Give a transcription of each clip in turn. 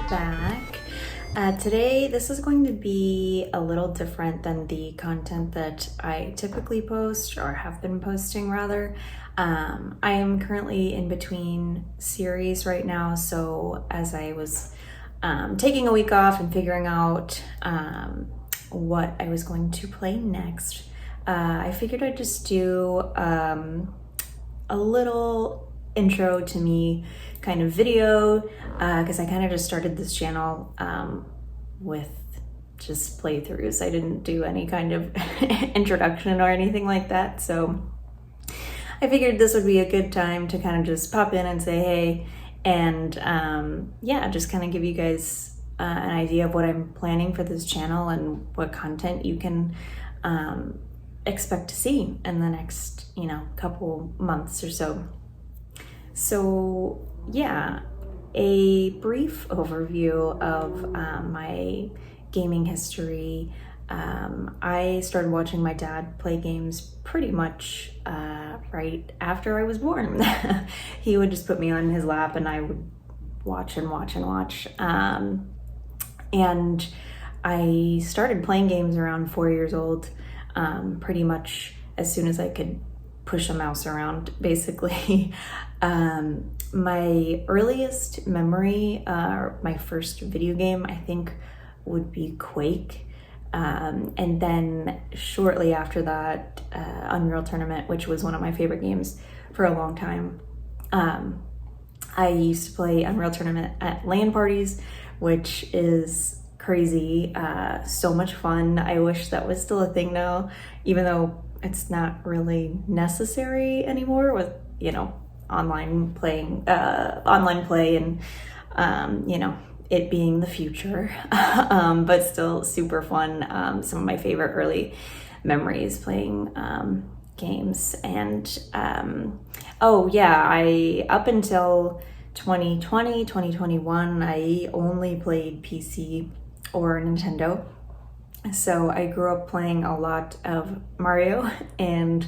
back. Today, this is going to be a little different than the content that I typically post or have been posting rather. I am currently in between series right now, so as I was taking a week off and figuring out what I was going to play next, I figured I'd just do a little intro to me kind of video because I kind of just started this channel with just playthroughs. I didn't do any kind of introduction or anything like that, so I figured this would be a good time to kind of just pop in and say hey, and yeah, just kind of give you guys an idea of what I'm planning for this channel and what content you can expect to see in the next, couple months or so. So yeah, a brief overview of my gaming history. I started watching my dad play games pretty much right after I was born. He would just put me on his lap and I would watch and watch and watch. And I started playing games around 4 years old, pretty much as soon as I could push a mouse around, basically. My earliest memory, my first video game, I think would be Quake. And then shortly after that, Unreal Tournament, which was one of my favorite games for a long time. I used to play Unreal Tournament at LAN parties, which is crazy, so much fun. I wish that was still a thing now, even though it's not really necessary anymore with, online play and, it being the future, but still super fun. Some of my favorite early memories playing games. And up until 2020, 2021, I only played PC or Nintendo. So I grew up playing a lot of Mario and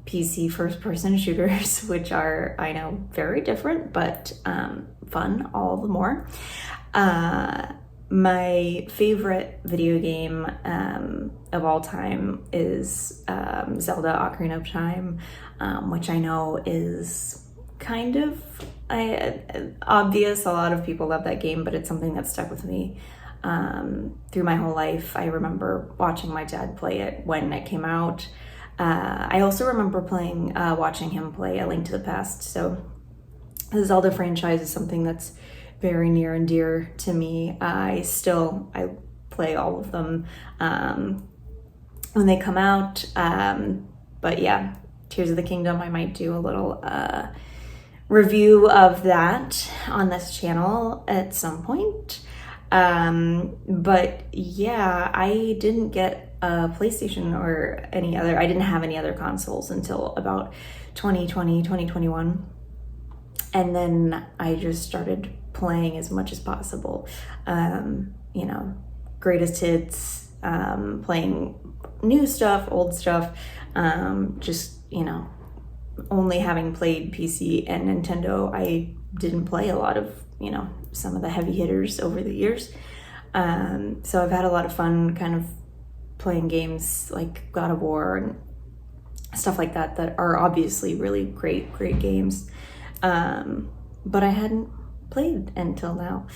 PC first-person shooters, which are, I know, very different, but fun all the more. My favorite video game of all time is Zelda Ocarina of Time, which I know is kind of obvious. A lot of people love that game, but it's something that stuck with me through my whole life. I remember watching my dad play it when it came out. I also remember watching him play A Link to the Past. So the Zelda franchise is something that's very near and dear to me. I play all of them when they come out. But yeah, Tears of the Kingdom, I might do a little review of that on this channel at some point. But yeah, I didn't get a PlayStation or I didn't have any other consoles until about 2020, 2021. And then I just started playing as much as possible. Greatest hits, playing new stuff, old stuff, only having played PC and Nintendo, I didn't play a lot of, some of the heavy hitters over the years. So I've had a lot of fun kind of playing games like God of War and stuff like that are obviously really great games. But I hadn't played until now.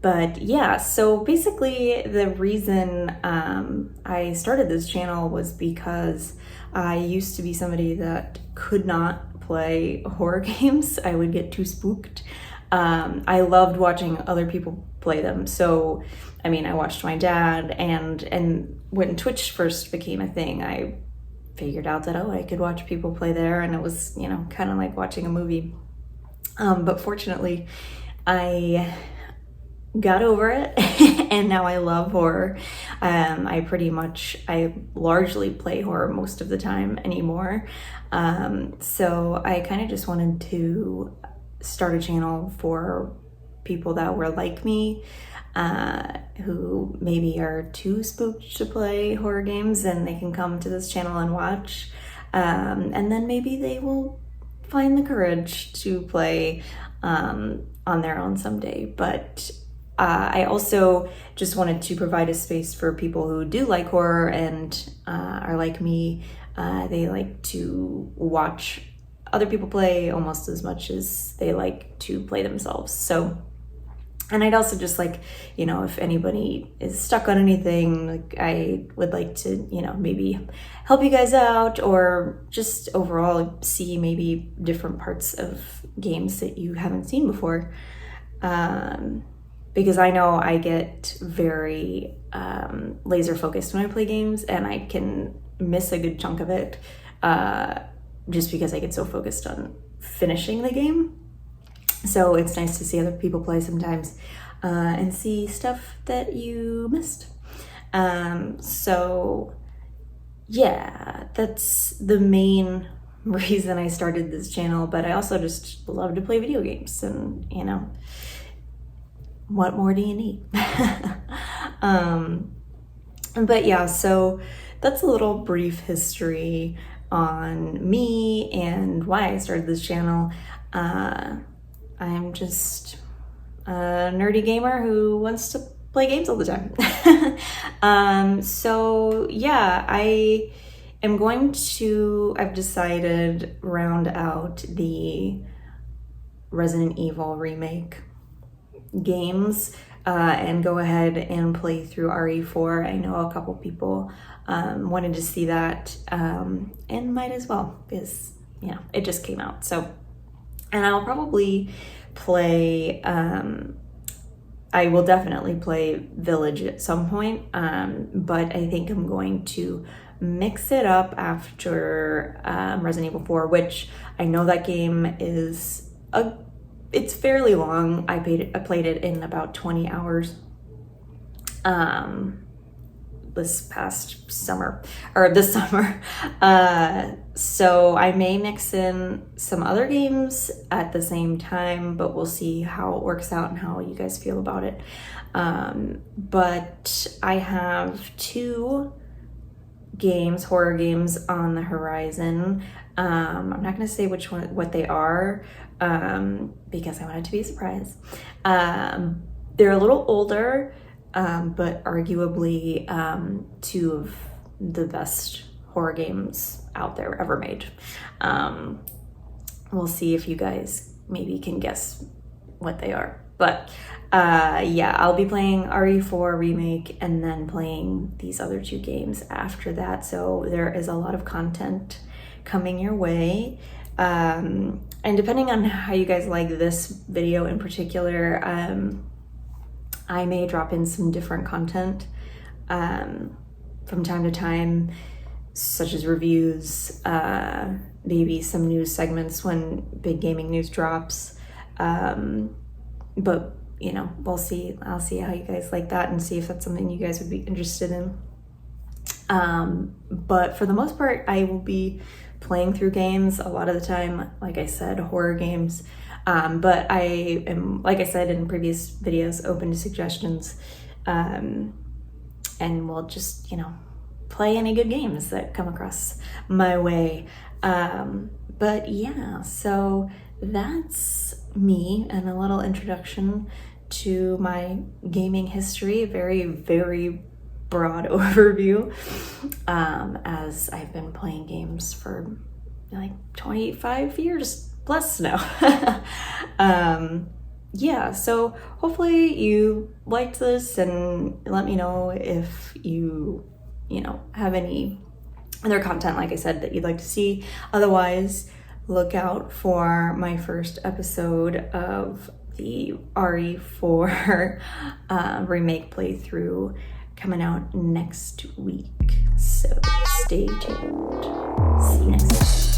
But yeah, so basically the reason I started this channel was because I used to be somebody that could not play horror games. I would get too spooked. I loved watching other people play them. So, I watched my dad, and when Twitch first became a thing, I figured out that, I could watch people play there, and it was, kind of like watching a movie. But fortunately, I got over it and now I love horror. I largely play horror most of the time anymore. So I kind of just wanted to start a channel for people that were like me, who maybe are too spooked to play horror games, and they can come to this channel and watch. And then maybe they will find the courage to play on their own someday. But I also just wanted to provide a space for people who do like horror and are like me. They like to watch other people play almost as much as they like to play themselves. So, and I'd also just like, you know, if anybody is stuck on anything, like I would like to, you know, maybe help you guys out, or just overall see maybe different parts of games that you haven't seen before. Because I know I get very laser focused when I play games, and I can miss a good chunk of it just because I get so focused on finishing the game. So it's nice to see other people play sometimes and see stuff that you missed. So yeah, that's the main reason I started this channel, but I also just love to play video games, and you know, what more do you need? But yeah, so that's a little brief history on me and why I started this channel. I'm just a nerdy gamer who wants to play games all the time. So yeah, I've decided round out the Resident Evil remake games and go ahead and play through RE4. I know a couple people wanted to see that and might as well, because you know, it just came out. So, and I'll probably play I will definitely play Village at some point, but I think I'm going to mix it up after Resident Evil 4, which I know that game is it's fairly long. I played it in about 20 hours this past summer, or this summer. So I may mix in some other games at the same time, but we'll see how it works out and how you guys feel about it. But I have 2 games, horror games on the horizon. I'm not going to say what they are, because I want it to be a surprise. They're a little older, but arguably 2 of the best horror games out there ever made. We'll see if you guys maybe can guess what they are. But yeah, I'll be playing RE4 Remake and then playing these other 2 games after that. So there is a lot of content coming your way. And depending on how you guys like this video in particular, I may drop in some different content from time to time, such as reviews, maybe some news segments when big gaming news drops. But you know, we'll see. I'll see how you guys like that and see if that's something you guys would be interested in. But for the most part, I will be playing through games a lot of the time, like I said, horror games. But I am, like I said in previous videos, open to suggestions, and we'll just, you know, play any good games that come across my way. But yeah, so that's me and a little introduction to my gaming history, very, very broad overview, as I've been playing games for like 25 years plus now. Yeah, so hopefully you liked this, and let me know if you know, have any other content, like I said, that you'd like to see. Otherwise, look out for my first episode of the RE4 remake playthrough coming out next week. So stay tuned. See you next time.